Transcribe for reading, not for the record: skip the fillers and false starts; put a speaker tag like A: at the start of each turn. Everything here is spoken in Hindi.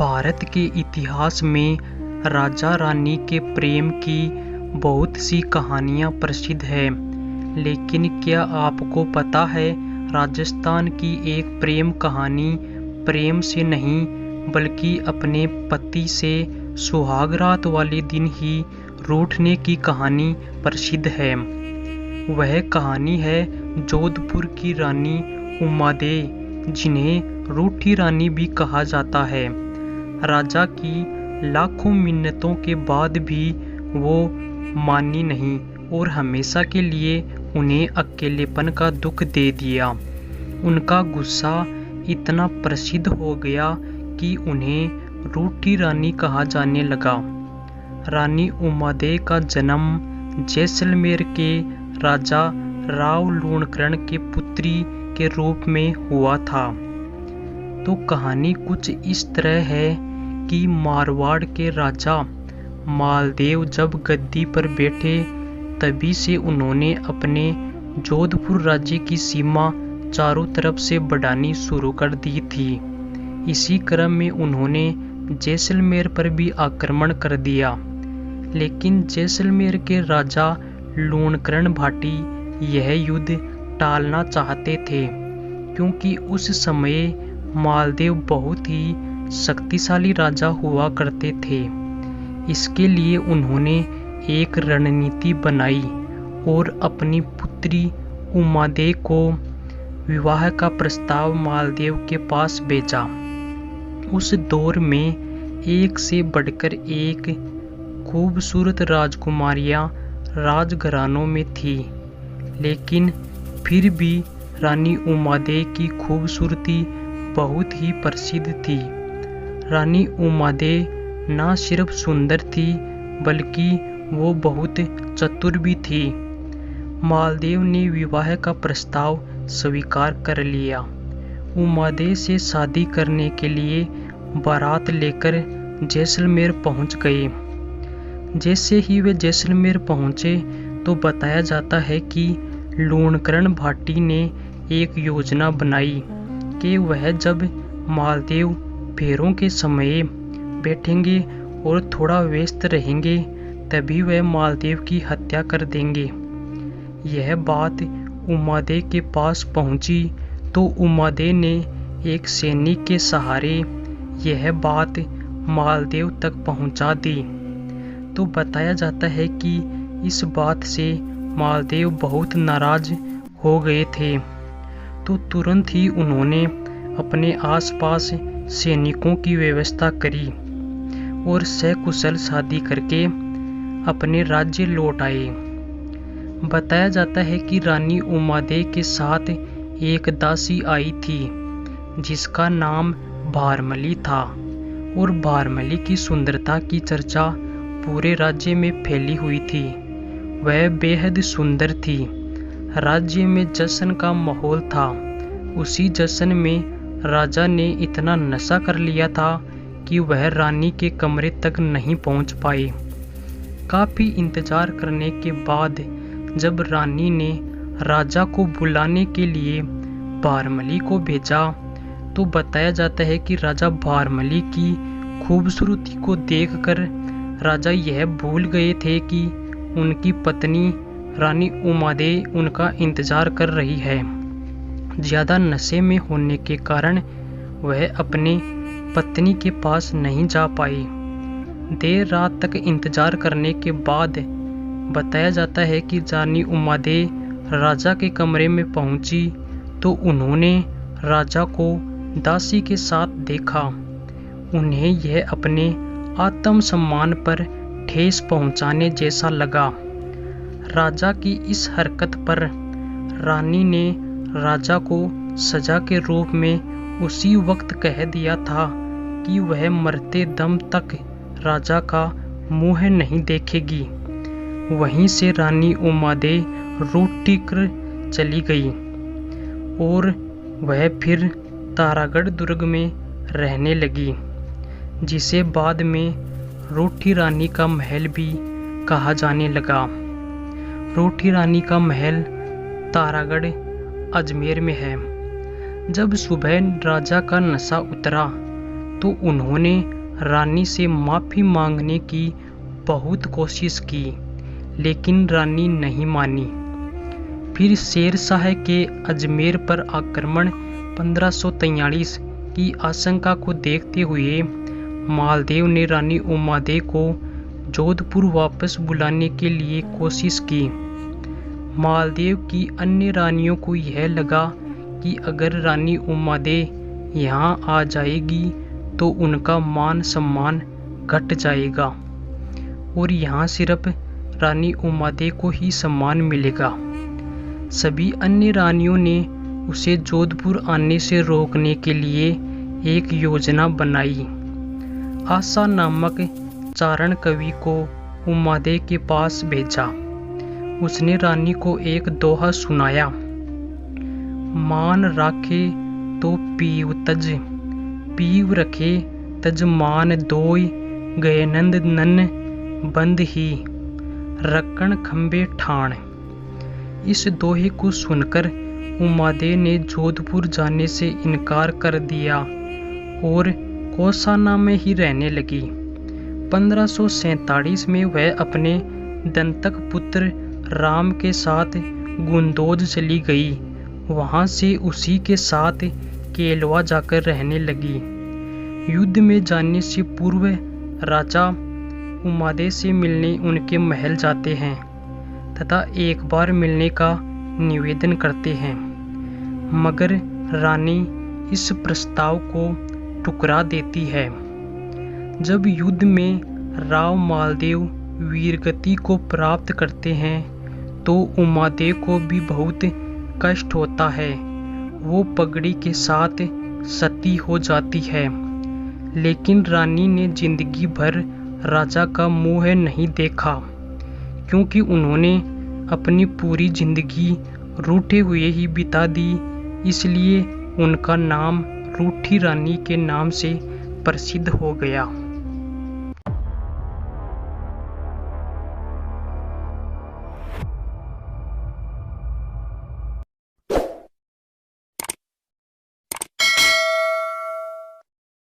A: भारत के इतिहास में राजा रानी के प्रेम की बहुत सी कहानियाँ प्रसिद्ध हैं, लेकिन क्या आपको पता है राजस्थान की एक प्रेम कहानी प्रेम से नहीं बल्कि अपने पति से सुहाग रात वाले दिन ही रूठने की कहानी प्रसिद्ध है। वह कहानी है जोधपुर की रानी उमादे, जिन्हें रूठी रानी भी कहा जाता है। राजा की लाखों मिन्नतों के बाद भी वो मानी नहीं और हमेशा के लिए उन्हें अकेलेपन का दुख दे दिया। उनका गुस्सा इतना प्रसिद्ध हो गया कि उन्हें रूठी रानी कहा जाने लगा। रानी उमादे का जन्म जैसलमेर के राजा राव लूणकरण के पुत्री के रूप में हुआ था। तो कहानी कुछ इस तरह है कि मारवाड़ के राजा मालदेव जब गद्दी पर बैठे तभी से उन्होंने अपने जोधपुर राज्य की सीमा चारों तरफ से बढ़ानी शुरू कर दी थी। इसी क्रम में उन्होंने जैसलमेर पर भी आक्रमण कर दिया, लेकिन जैसलमेर के राजा लूणकरण भाटी यह युद्ध टालना चाहते थे, क्योंकि उस समय मालदेव बहुत ही शक्तिशाली राजा हुआ करते थे। इसके लिए उन्होंने एक रणनीति बनाई और अपनी पुत्री उमादे को विवाह का प्रस्ताव मालदेव के पास भेजा। उस दौर में एक से बढ़कर एक खूबसूरत राजकुमारियां राजघरानों में थी, लेकिन फिर भी रानी उमादे की खूबसूरती बहुत ही प्रसिद्ध थी। रानी उमादे न सिर्फ सुंदर थी बल्कि वो बहुत चतुर भी थी। मालदेव ने विवाह का प्रस्ताव स्वीकार कर लिया। उमादे से शादी करने के लिए बारात लेकर जैसलमेर पहुंच गए। जैसे ही वे जैसलमेर पहुंचे तो बताया जाता है कि लूणकरण भाटी ने एक योजना बनाई कि वह जब मालदेव फेरों के समय बैठेंगे और थोड़ा व्यस्त रहेंगे तभी वह मालदेव की हत्या कर देंगे। यह बात उमादे के पास पहुंची तो उमादे ने एक सैनिक के सहारे यह बात मालदेव तक पहुंचा दी। तो बताया जाता है कि इस बात से मालदेव बहुत नाराज हो गए थे, तो तुरंत ही उन्होंने अपने आसपास सैनिकों की व्यवस्था करी और सकुशल शादी करके अपने राज्य लौट आए। बताया जाता है कि रानी उमादे के साथ एक दासी आई थी जिसका नाम भारमली था, और भारमली की सुंदरता की चर्चा पूरे राज्य में फैली हुई थी। वह बेहद सुंदर थी। राज्य में जश्न का माहौल था। उसी जश्न में राजा ने इतना नशा कर लिया था कि वह रानी के कमरे तक नहीं पहुंच पाए। काफी इंतजार करने के बाद जब रानी ने राजा को बुलाने के लिए भारमली को भेजा तो बताया जाता है कि राजा भारमली की खूबसूरती को देखकर राजा यह भूल गए थे कि उनकी पत्नी रानी उमादे उनका इंतजार कर रही है। ज्यादा नशे में होने के कारण वह अपने पत्नी के पास नहीं जा पाई। देर रात तक इंतजार करने के बाद बताया जाता है कि रानी उमादे राजा के कमरे में पहुंची तो उन्होंने राजा को दासी के साथ देखा। उन्हें यह अपने आत्मसम्मान पर ठेस पहुंचाने जैसा लगा। राजा की इस हरकत पर रानी ने राजा को सजा के रूप में उसी वक्त कह दिया था कि वह मरते दम तक राजा का मुंह नहीं देखेगी। वहीं से रानी उमादे रूठी कर चली गई और वह फिर तारागढ़ दुर्ग में रहने लगी, जिसे बाद में रूठी रानी का महल भी कहा जाने लगा। रूठी रानी का महल तारागढ़ अजमेर में है। जब सुबह राजा का नशा उतरा तो उन्होंने रानी से माफ़ी मांगने की बहुत कोशिश की, लेकिन रानी नहीं मानी। फिर शेर शाह के अजमेर पर आक्रमण 1543 की आशंका को देखते हुए मालदेव ने रानी उमादेव को जोधपुर वापस बुलाने के लिए कोशिश की। मालदेव की अन्य रानियों को यह लगा कि अगर रानी उमादेव यहाँ आ जाएगी तो उनका मान सम्मान घट जाएगा और यहाँ सिर्फ रानी उमादेव को ही सम्मान मिलेगा। सभी अन्य रानियों ने उसे जोधपुर आने से रोकने के लिए एक योजना बनाई। आशा नामक चारण कवि को उमादेव के पास भेजा। उसने रानी को एक दोहा सुनाया, मान राखे तो पीव तज, पीव रखे तज मान दोय, गए नंद नन बंद ही, रकन खंबे ठाण। इस दोहे को सुनकर उमादेव ने जोधपुर जाने से इनकार कर दिया और कौसाना में ही रहने लगी। 1547 में वह अपने दंतक पुत्र राम के साथ गुंदोज चली गई। वहां से उसी के साथ केलवा जाकर रहने लगी। युद्ध में जाने से पूर्व राजा उमादेव से मिलने उनके महल जाते हैं तथा एक बार मिलने का निवेदन करते हैं, मगर रानी इस प्रस्ताव को ठुकरा देती है। जब युद्ध में राव मालदेव वीरगति को प्राप्त करते हैं तो उमादेव को भी बहुत कष्ट होता है। वो पगड़ी के साथ सती हो जाती है, लेकिन रानी ने जिंदगी भर राजा का मुंह नहीं देखा, क्योंकि उन्होंने अपनी पूरी जिंदगी रूठे हुए ही बिता दी। इसलिए उनका नाम रूठी रानी के नाम से प्रसिद्ध हो गया।